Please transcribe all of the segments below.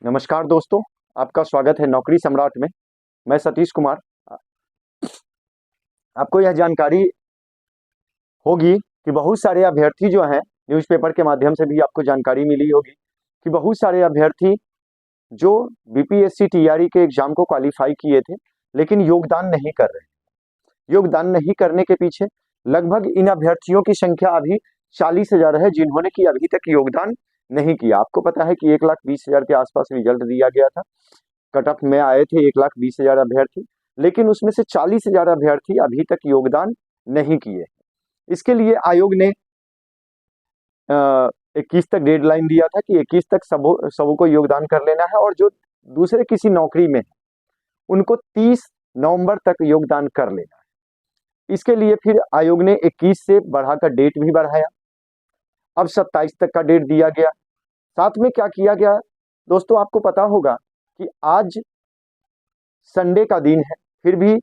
नमस्कार दोस्तों, आपका स्वागत है नौकरी सम्राट में। मैं सतीश कुमार। आपको यह जानकारी होगी कि बहुत सारे अभ्यर्थी जो हैं, न्यूज़पेपर के माध्यम से भी आपको जानकारी मिली होगी कि बहुत सारे अभ्यर्थी जो बीपीएससी टीआरई के एग्जाम को क्वालिफाई किए थे, लेकिन योगदान नहीं कर रहे। योगदान नहीं करने के पीछे लगभग इन अभ्यर्थियों की संख्या अभी 40,000 है, जिन्होंने कि अभी तक योगदान नहीं किया। आपको पता है कि 1,20,000 के आसपास रिजल्ट दिया गया था। कट ऑफ में आए थे 1,20,000 अभ्यर्थी, लेकिन उसमें से 40,000 अभ्यर्थी अभी तक योगदान नहीं किए। इसके लिए आयोग ने 21 तक डेडलाइन दिया था कि 21 तक सबों को योगदान कर लेना है, और जो दूसरे किसी नौकरी में है उनको 30 नवंबर तक योगदान कर लेना है। इसके लिए फिर आयोग ने 21 से बढ़ाकर डेट भी बढ़ाया। अब 27 तक का डेट दिया गया। साथ में क्या किया गया दोस्तों, आपको पता होगा कि आज संडे का दिन है, फिर भी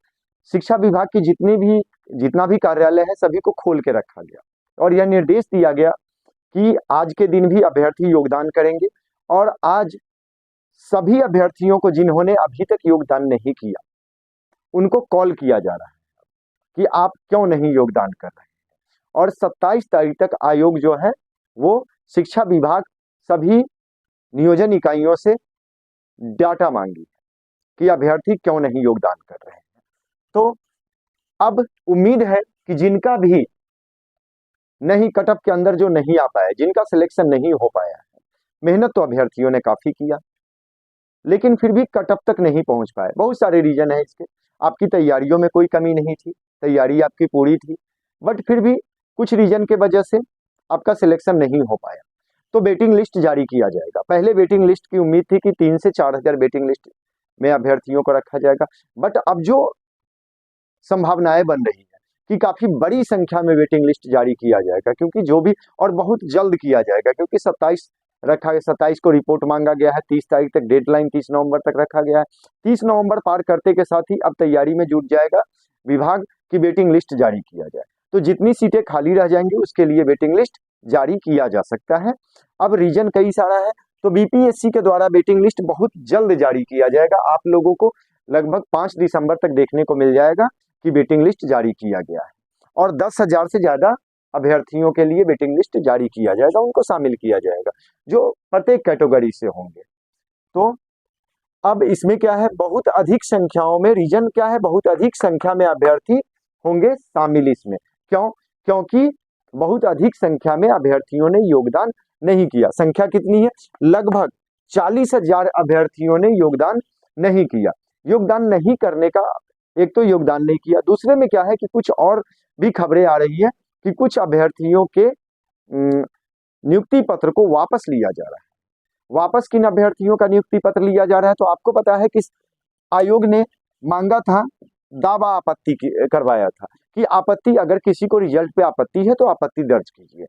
शिक्षा विभाग की जितना भी कार्यालय है सभी को खोल के रखा गया, और यह निर्देश दिया गया कि आज के दिन भी अभ्यर्थी योगदान करेंगे। और आज सभी अभ्यर्थियों को जिन्होंने अभी तक योगदान नहीं किया उनको कॉल किया जा रहा है कि आप क्यों नहीं योगदान कर रहे हैं। और 27 तारीख तक आयोग जो है वो शिक्षा विभाग सभी नियोजन इकाइयों से डाटा मांगी कि अभ्यर्थी क्यों नहीं योगदान कर रहे हैं। तो अब उम्मीद है कि जिनका भी नहीं कट ऑफ के अंदर जो नहीं आ पाया, जिनका सिलेक्शन नहीं हो पाया है, मेहनत तो अभ्यर्थियों ने काफी किया, लेकिन फिर भी कट ऑफ तक नहीं पहुंच पाए। बहुत सारे रीजन है इसके। आपकी तैयारियों में कोई कमी नहीं थी, तैयारी आपकी पूरी थी, बट फिर भी कुछ रीजन के वजह से आपका सिलेक्शन नहीं हो पाया। तो वेटिंग लिस्ट जारी किया जाएगा। पहले वेटिंग लिस्ट की उम्मीद थी कि 3 से 4,000 वेटिंग लिस्ट में अभ्यर्थियों को रखा जाएगा, बट अब जो संभावनाएं बन रही है कि काफी बड़ी संख्या में वेटिंग लिस्ट जारी किया जाएगा, क्योंकि जो भी, और बहुत जल्द किया जाएगा, क्योंकि 27 रखा है, 27 को रिपोर्ट मांगा गया है, 30 तारीख तक डेडलाइन 30 नवंबर तक रखा गया है। 30 नवंबर पार करते के साथ ही अब तैयारी में जुट जाएगा विभाग की वेटिंग लिस्ट जारी किया जाए। तो जितनी सीटें खाली रह जाएंगी उसके लिए वेटिंग लिस्ट जारी किया जा सकता है। अब रीजन कई सारा है, तो बीपीएससी के द्वारा वेटिंग लिस्ट बहुत जल्द जारी किया जाएगा। आप लोगों को लगभग 5 दिसंबर तक देखने को मिल जाएगा कि वेटिंग लिस्ट जारी किया गया है, और 10,000 से ज्यादा अभ्यर्थियों के लिए वेटिंग लिस्ट जारी किया जाएगा, उनको शामिल किया जाएगा जो प्रत्येक कैटेगरी से होंगे। तो अब इसमें क्या है, बहुत अधिक संख्याओं में, रीजन क्या है, बहुत अधिक संख्या में अभ्यर्थी होंगे शामिल इसमें। क्यों? क्योंकि बहुत अधिक संख्या में अभ्यर्थियों ने योगदान नहीं किया। संख्या कितनी है? लगभग 40,000 अभ्यर्थियों ने योगदान नहीं किया। योगदान नहीं करने का, एक तो योगदान नहीं किया, दूसरे में क्या है कि कुछ और भी खबरें आ रही है कि कुछ अभ्यर्थियों के नियुक्ति पत्र को वापस लिया जा रहा है। वापस किन अभ्यर्थियों का नियुक्ति पत्र लिया जा रहा है? तो आपको पता है कि आयोग ने मांगा था, दावा आपत्ति करवाया था कि आपत्ति, अगर किसी को रिजल्ट पे आपत्ति है तो आपत्ति दर्ज कीजिए।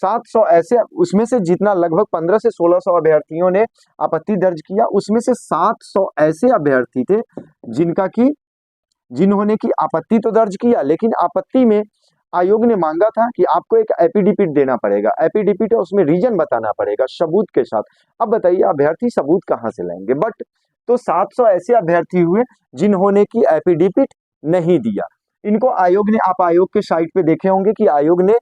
700 ऐसे, उसमें से जितना लगभग 15 से 1600 अभ्यर्थियों ने आपत्ति दर्ज किया, उसमें से 700 ऐसे अभ्यर्थी थे जिन्होंने की आपत्ति तो दर्ज किया, लेकिन आपत्ति में आयोग ने मांगा था कि आपको एक एफिडेविट देना पड़ेगा। एफिडेविट है, उसमें रीजन बताना पड़ेगा सबूत के साथ। अब बताइए अभ्यर्थी सबूत कहां से लाएंगे? बट तो 700 ऐसे अभ्यर्थी हुए जिन्होंने की एफिडेविट नहीं दिया। इनको आयोग ने, आप आयोग के साइट पे देखे होंगे कि आयोग ने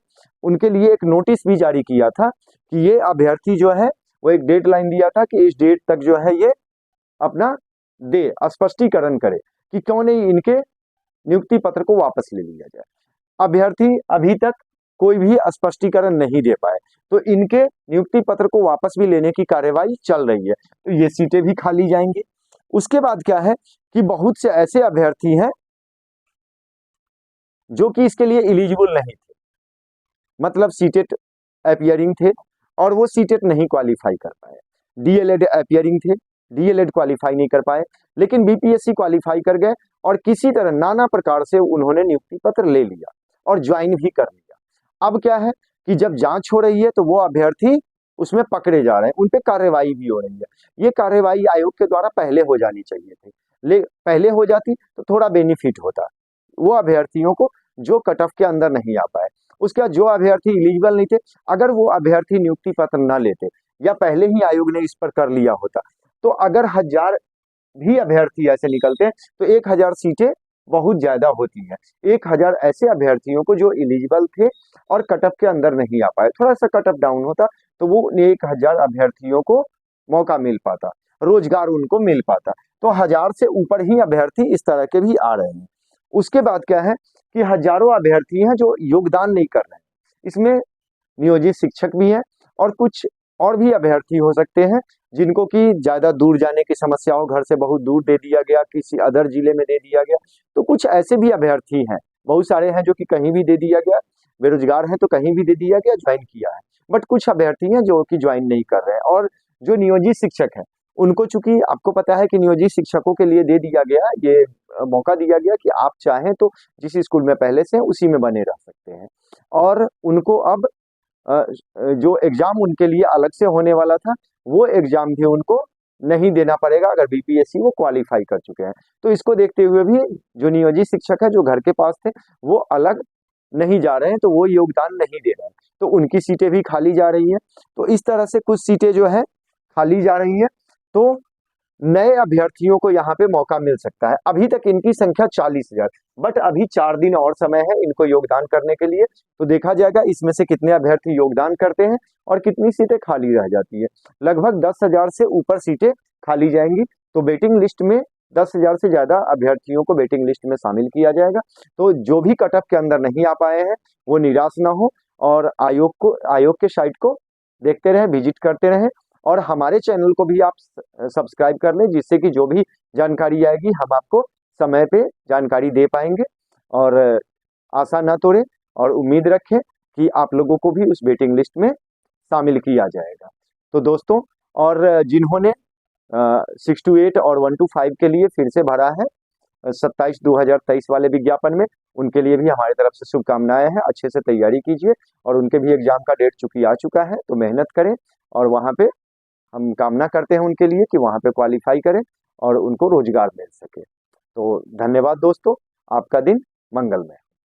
उनके लिए एक नोटिस भी जारी किया था कि ये अभ्यर्थी जो है वो एक डेडलाइन दिया था कि इस डेट तक जो है ये अपना स्पष्टीकरण करे कि क्यों नहीं इनके नियुक्ति पत्र को वापस ले लिया जाए। अभ्यर्थी अभी तक कोई भी स्पष्टीकरण नहीं दे पाए, तो इनके नियुक्ति पत्र को वापस भी लेने की कार्यवाही चल रही है। तो ये सीटें भी खाली जाएंगी। उसके बाद क्या है कि बहुत से ऐसे अभ्यर्थी हैं जो कि इसके लिए एलिजिबल नहीं थे, मतलब सीटेट अपियरिंग थे और वो सीटेट नहीं क्वालिफाई कर पाए। डीएलएड अपियरिंग थे, डीएलएड क्वालिफाई नहीं कर पाए, लेकिन बीपीएससी क्वालिफाई कर गए और किसी तरह नाना प्रकार से उन्होंने नियुक्ति पत्र ले लिया और ज्वाइन भी कर लिया। अब क्या है कि जब जांच हो रही है तो वो अभ्यर्थी उसमें पकड़े जा रहे हैं, उन पे कार्यवाही भी हो रही है। ये कार्यवाही आयोग के द्वारा पहले हो जानी चाहिए थी, पहले हो जाती तो थोड़ा बेनिफिट होता वो अभ्यर्थियों को जो कट ऑफ के अंदर नहीं आ पाए। उसके बाद जो अभ्यर्थी एलिजिबल नहीं थे, अगर वो अभ्यर्थी नियुक्ति पत्र न लेते या पहले ही आयोग ने इस पर कर लिया होता तो अगर 1000 भी अभ्यर्थी ऐसे निकलते हैं तो 1000 सीटें बहुत ज्यादा होती है। 1000 ऐसे अभ्यर्थियों को जो एलिजिबल थे और कट ऑफ के अंदर नहीं आ पाए, थोड़ा सा कट ऑफ डाउन होता तो वो 1000 अभ्यर्थियों को मौका मिल पाता, रोजगार उनको मिल पाता। तो 1000 से ऊपर ही अभ्यर्थी इस तरह के भी आ रहे हैं। उसके बाद क्या है कि हजारों अभ्यर्थी हैं जो योगदान नहीं कर रहे हैं। इसमें नियोजित शिक्षक भी हैं और कुछ और भी अभ्यर्थी हो सकते हैं जिनको कि ज्यादा दूर जाने की समस्या हो, घर से बहुत दूर दे दिया गया, किसी अदर जिले में दे दिया गया। तो कुछ ऐसे भी अभ्यर्थी हैं, बहुत सारे हैं जो कि कहीं भी दे दिया गया, बेरोजगार हैं तो कहीं भी दे दिया गया, ज्वाइन किया है। बट कुछ अभ्यर्थी हैं जो कि ज्वाइन नहीं कर रहे हैं। और जो नियोजित शिक्षक है उनको, चूंकि आपको पता है कि नियोजित शिक्षकों के लिए दे दिया गया ये मौका दिया गया कि आप चाहें तो जिस स्कूल में पहले से हैं उसी में बने रह सकते हैं। और उनको अब जो एग्जाम उनके लिए अलग से होने वाला था वो एग्जाम भी उनको नहीं देना पड़ेगा अगर बीपीएससी वो क्वालिफाई कर चुके हैं। तो इसको देखते हुए भी जो नियोजित शिक्षक है जो घर के पास थे वो अलग नहीं जा रहे हैं, तो वो योगदान नहीं दे रहे हैं, तो उनकी सीटें भी खाली जा रही हैं। तो इस तरह से कुछ सीटें जो है खाली जा रही हैं, तो नए अभ्यर्थियों को यहाँ पे मौका मिल सकता है। अभी तक इनकी संख्या 40,000, बट अभी 4 दिन और समय है इनको योगदान करने के लिए। तो देखा जाएगा इसमें से कितने अभ्यर्थी योगदान करते हैं और कितनी सीटें खाली रह जाती है। लगभग 10,000 से ऊपर सीटें खाली जाएंगी, तो वेटिंग लिस्ट में 10,000 से ज्यादा अभ्यर्थियों को वेटिंग लिस्ट में शामिल किया जाएगा। तो जो भी कट ऑफ के अंदर नहीं आ पाए हैं वो निराश ना हो और आयोग के साइट को देखते रहे, विजिट करते रहे और हमारे चैनल को भी आप सब्सक्राइब कर लें, जिससे कि जो भी जानकारी आएगी हम आपको समय पे जानकारी दे पाएंगे। और आशा ना तोड़ें और उम्मीद रखें कि आप लोगों को भी उस वेटिंग लिस्ट में शामिल किया जाएगा। तो दोस्तों, और जिन्होंने 6 to 8 और 1 to 5 के लिए फिर से भरा है 27/2023 वाले विज्ञापन में, उनके लिए भी हमारी तरफ से शुभकामनाएं हैं। अच्छे से तैयारी कीजिए और उनके भी एग्जाम का डेट चूंकि आ चुका है तो मेहनत करें और वहाँ पे हम कामना करते हैं उनके लिए कि वहाँ पे क्वालिफाई करें और उनको रोजगार मिल सके। तो धन्यवाद दोस्तों, आपका दिन मंगलमय।